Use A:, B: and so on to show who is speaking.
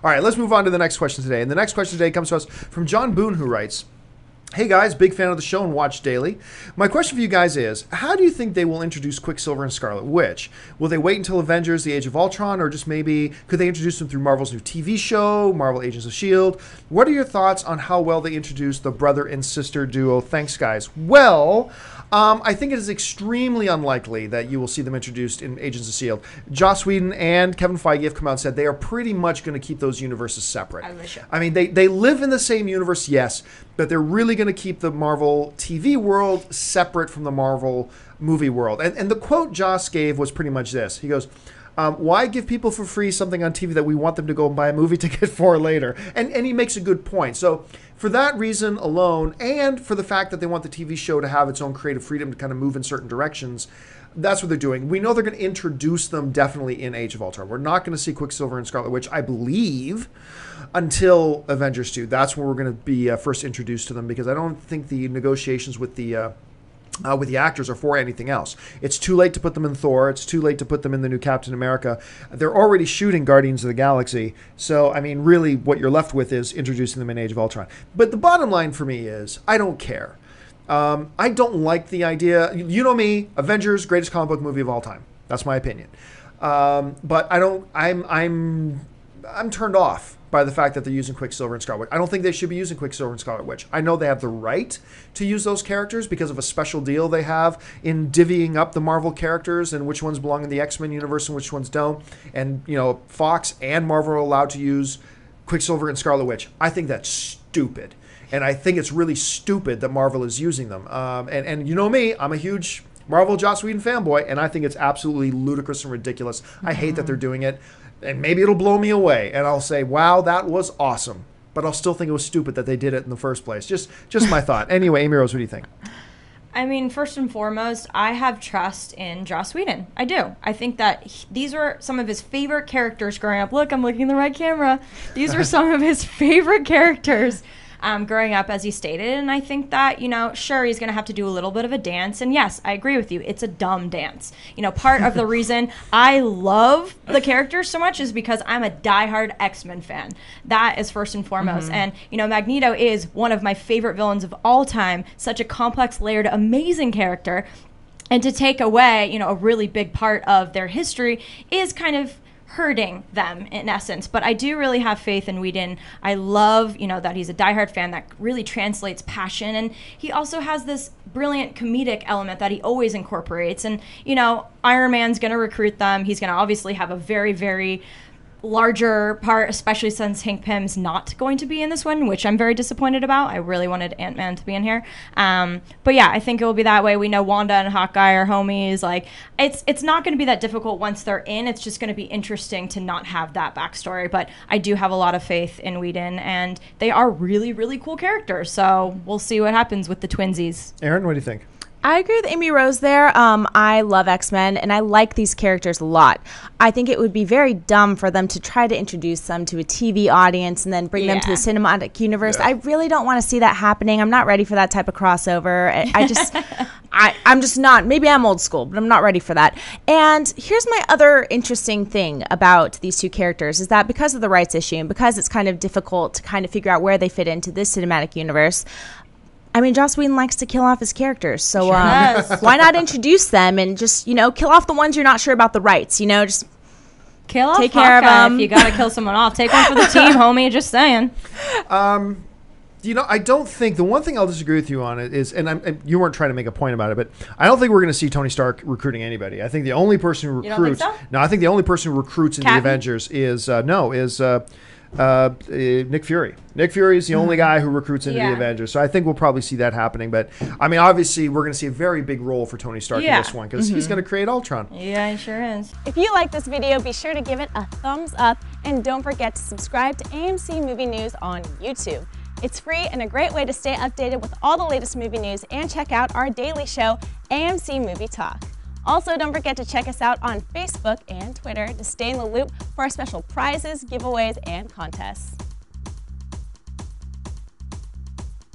A: All right, let's move on to the next question today. And the next question today comes to us from John Boone, who writes, "Hey guys, big fan of the show and watch daily. My question for you guys is, how do you think they will introduce Quicksilver and Scarlet Witch? Will they wait until Avengers, the Age of Ultron, or just maybe, could they introduce them through Marvel's new TV show, Marvel Agents of S.H.I.E.L.D.? What are your thoughts on how well they introduce the brother and sister duo? Thanks, guys." Well, I think it is extremely unlikely that you will see them introduced in Agents of S.H.I.E.L.D. Joss Whedon and Kevin Feige have come out and said they are pretty much going to keep those universes separate. I mean, they live in the same universe, yes, but they're really going to keep the Marvel TV world separate from the Marvel movie world. And the quote Joss gave was pretty much this. He goes, why give people for free something on TV that we want them to go and buy a movie ticket for later? And he makes a good point. So for that reason alone, and for the fact that they want the TV show to have its own creative freedom to kind of move in certain directions, that's what they're doing. We know they're going to introduce them definitely in Age of Ultron. We're not going to see Quicksilver and Scarlet Witch, I believe, until Avengers 2. That's when we're going to be first introduced to them, because I don't think the negotiations with the actors are for anything else. It's too late to put them in Thor. It's too late to put them in the new Captain America. They're already shooting Guardians of the Galaxy. So, I mean, really what you're left with is introducing them in Age of Ultron. But the bottom line for me is, I don't care. I don't like the idea. You know me, Avengers, greatest comic book movie of all time. That's my opinion. But I'm turned off by the fact that they're using Quicksilver and Scarlet Witch. I don't think they should be using Quicksilver and Scarlet Witch. I know they have the right to use those characters because of a special deal they have in divvying up the Marvel characters and which ones belong in the X-Men universe and which ones don't. And, you know, Fox and Marvel are allowed to use Quicksilver and Scarlet Witch. I think that's stupid. And I think it's really stupid that Marvel is using them. And you know me, I'm a huge Marvel Joss Whedon fanboy, and I think it's absolutely ludicrous and ridiculous. I hate that they're doing it. And maybe it'll blow me away, and I'll say, wow, that was awesome. But I'll still think it was stupid that they did it in the first place. Just my thought. Anyway, Amy Rose, what do you think?
B: I mean, first and foremost, I have trust in Joss Whedon. I do. I think that these were some of his favorite characters growing up. Look, I'm looking in the right camera. These are some of his favorite characters growing up, as he stated. And I think that, you know, sure, he's going to have to do a little bit of a dance. And yes, I agree with you. It's a dumb dance. You know, part of the reason I love the characters so much is because I'm a diehard X-Men fan. That is first and foremost. And, you know, Magneto is one of my favorite villains of all time. Such a complex, layered, amazing character. And to take away, you know, a really big part of their history is kind of hurting them in essence. But I do really have faith in Whedon. I love, you know, that he's a diehard fan that really translates passion, and he also has this brilliant comedic element that he always incorporates. And, you know, Iron Man's going to recruit them. He's going to obviously have a very, very larger part, especially since Hank Pym's not going to be in this one, which I'm very disappointed about. I really wanted Ant-Man to be in here. But yeah, I think it will be that way. We know Wanda and Hawkeye are homies. Like, it's not going to be that difficult once they're in. It's just going to be interesting to not have that backstory. But I do have a lot of faith in Whedon, and they are really, really cool characters. So we'll see what happens with the twinsies.
A: Aaron, what do you think?
C: I agree with Amy Rose there. I love X-Men, and I like these characters a lot. I think it would be very dumb for them to try to introduce them to a TV audience and then bring them to the cinematic universe. I really don't want to see that happening. I'm not ready for that type of crossover. I'm just not. Maybe I'm old school, but I'm not ready for that. And here's my other interesting thing about these two characters is that because of the rights issue and because it's kind of difficult to kind of figure out where they fit into this cinematic universe, I mean, Joss Whedon likes to kill off his characters, so why not introduce them and just, you know, kill off the ones you're not sure about the rights, you know, just
B: kill off
C: take care of them.
B: If you got to kill someone off, take one for the team, homie, just saying.
A: You know, I don't think, the one thing I'll disagree with you on it is, and you weren't trying to make a point about it, but I don't think we're going to see Tony Stark recruiting anybody. I think the only person who recruits,
B: you don't think so?
A: No, I think the only person who recruits in the Avengers is Nick Fury. Nick Fury is the only guy who recruits into the Avengers. So I think we'll probably see that happening. But, I mean, obviously, we're going to see a very big role for Tony Stark in this one because he's going to create Ultron.
B: Yeah, he sure is.
D: If you like this video, be sure to give it a thumbs up. And don't forget to subscribe to AMC Movie News on YouTube. It's free and a great way to stay updated with all the latest movie news and check out our daily show, AMC Movie Talk. Also, don't forget to check us out on Facebook and Twitter to stay in the loop for our special prizes, giveaways, and contests.